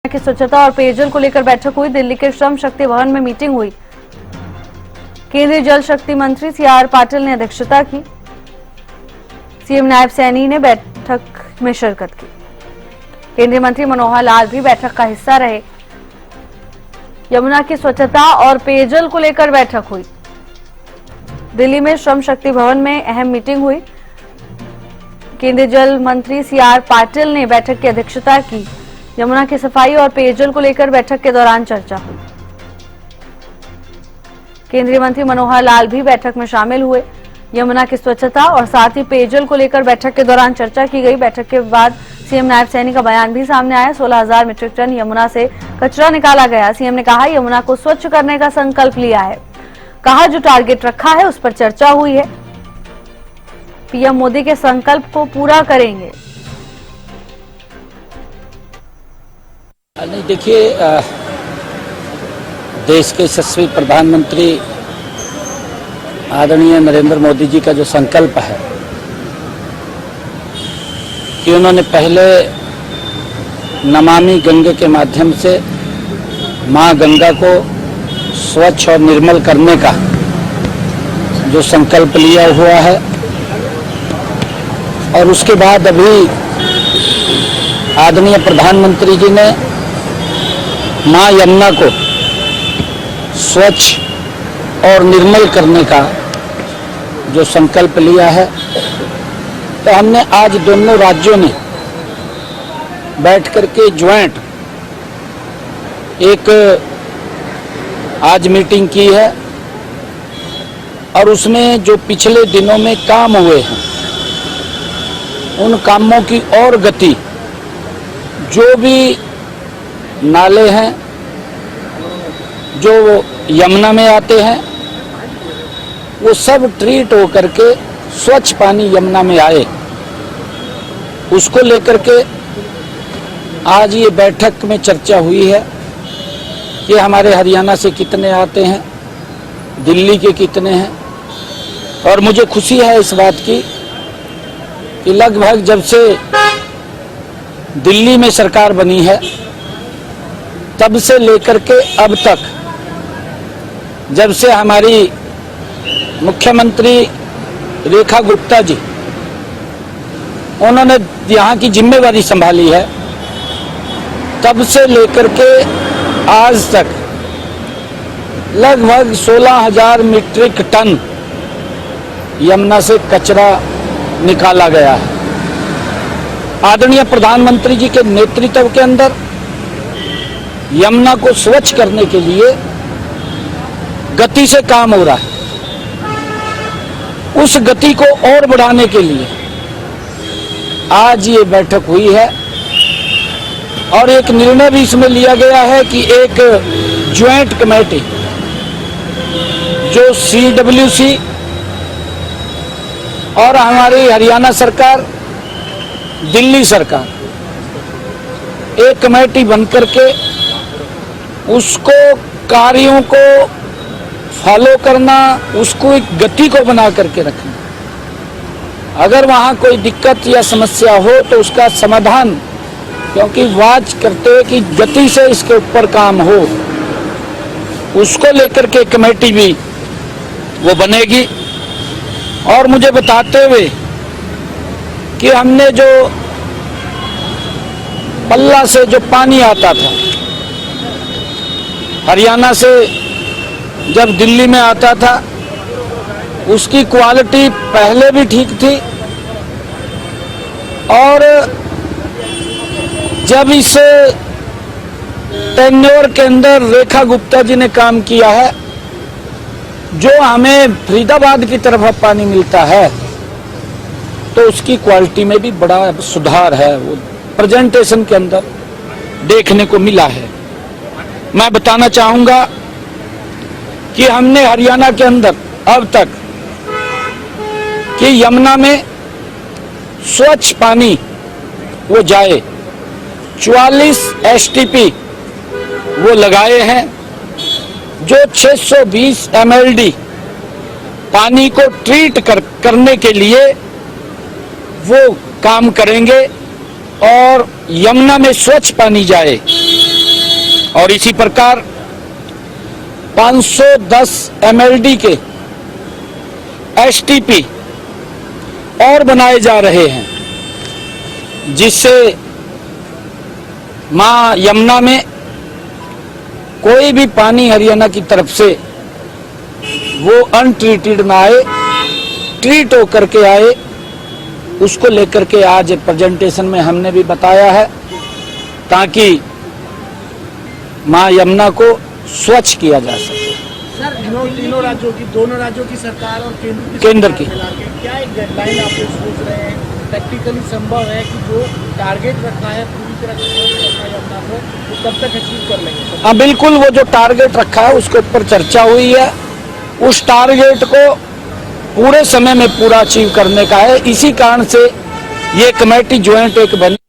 की स्वच्छता और पेयजल को लेकर बैठक हुई। दिल्ली के श्रम शक्ति भवन में मीटिंग हुई। केंद्रीय जल शक्ति मंत्री सी.आर. पाटिल ने अध्यक्षता की। सीएम नायब सैनी ने बैठक में शिरकत की। केंद्रीय मंत्री मनोहर लाल भी बैठक का हिस्सा रहे। यमुना की स्वच्छता और पेयजल को लेकर बैठक हुई। दिल्ली में श्रम शक्ति भवन में अहम मीटिंग हुई। केंद्रीय जल मंत्री सी.आर. पाटिल ने बैठक की अध्यक्षता की। यमुना की सफाई और पेयजल को लेकर बैठक के दौरान चर्चा हुई। केंद्रीय मंत्री मनोहर लाल भी बैठक में शामिल हुए। यमुना की स्वच्छता और साथ ही पेयजल को लेकर बैठक के दौरान चर्चा की गई। बैठक के बाद सीएम नायब सैनी का बयान भी सामने आया। 16,000 मीट्रिक टन यमुना से कचरा निकाला गया। सीएम ने कहा यमुना को स्वच्छ करने का संकल्प लिया है। कहा जो टारगेट रखा है उस पर चर्चा हुई है। पीएम मोदी के संकल्प को पूरा करेंगे। नहीं, देखिए, देश के यशस्वी प्रधानमंत्री आदरणीय नरेंद्र मोदी जी का जो संकल्प है कि उन्होंने पहले नमामि गंगे के माध्यम से मां गंगा को स्वच्छ और निर्मल करने का जो संकल्प लिया हुआ है, और उसके बाद अभी आदरणीय प्रधानमंत्री जी ने मां यमुना को स्वच्छ और निर्मल करने का जो संकल्प लिया है, तो हमने आज दोनों राज्यों ने बैठ करके ज्वाइंट एक आज मीटिंग की है, और उसमें जो पिछले दिनों में काम हुए हैं उन कामों की और गति, जो भी नाले हैं जो यमुना में आते हैं वो सब ट्रीट होकर के स्वच्छ पानी यमुना में आए, उसको लेकर के आज ये बैठक में चर्चा हुई है कि हमारे हरियाणा से कितने आते हैं, दिल्ली के कितने हैं। और मुझे खुशी है इस बात की कि लगभग जब से दिल्ली में सरकार बनी है तब से लेकर के अब तक, जब से हमारी मुख्यमंत्री रेखा गुप्ता जी उन्होंने यहाँ की जिम्मेवारी संभाली है, तब से लेकर के आज तक लगभग 16,000 मीट्रिक टन यमुना से कचरा निकाला गया है। आदरणीय प्रधानमंत्री जी के नेतृत्व के अंदर यमुना को स्वच्छ करने के लिए गति से काम हो रहा है। उस गति को और बढ़ाने के लिए आज ये बैठक हुई है, और एक निर्णय भी इसमें लिया गया है कि एक ज्वाइंट कमेटी जो CWC और हमारी हरियाणा सरकार, दिल्ली सरकार, एक कमेटी बन करके उसको कार्यों को फॉलो करना, उसको एक गति को बना करके रखना। अगर वहाँ कोई दिक्कत या समस्या हो तो उसका समाधान, क्योंकि वाच करते हैं कि गति से इसके ऊपर काम हो, उसको लेकर के कमेटी भी वो बनेगी। और मुझे बताते हुए कि हमने जो पल्ला से जो पानी आता था हरियाणा से, जब दिल्ली में आता था, उसकी क्वालिटी पहले भी ठीक थी, और जब इस टेन्योर के अंदर रेखा गुप्ता जी ने काम किया है, जो हमें फरीदाबाद की तरफ पानी मिलता है, तो उसकी क्वालिटी में भी बड़ा सुधार है, वो प्रेजेंटेशन के अंदर देखने को मिला है। मैं बताना चाहूंगा कि हमने हरियाणा के अंदर अब तक कि यमुना में स्वच्छ पानी वो जाए 44 STP वो लगाए हैं, जो 620 MLD पानी को ट्रीट करने के लिए वो काम करेंगे और यमुना में स्वच्छ पानी जाए। और इसी प्रकार 510 MLD के STP और बनाए जा रहे हैं, जिससे मां यमुना में कोई भी पानी हरियाणा की तरफ से वो अनट्रीटेड ना आए, ट्रीट होकर के आए। उसको लेकर के आज प्रेजेंटेशन में हमने भी बताया है, ताकि मां यमुना को स्वच्छ किया जा सके। सर, तीनों राज्यों की, दोनों राज्यों की सरकार और केंद्र की मिला के क्या एक डेडलाइन आप लोग सोच रहे हैं? प्रैक्टिकली संभव है कि जो टारगेट रखा है पूरी तरह से स्वच्छ रखना है यमुना को, वो कब तक अचीव कर लेंगे? हाँ बिल्कुल, वो जो टारगेट रखा है उसके ऊपर चर्चा हुई है। उस टारगेट को पूरे समय में पूरा अचीव करने का है। इसी कारण से ये कमेटी ज्वाइंट एक बनी।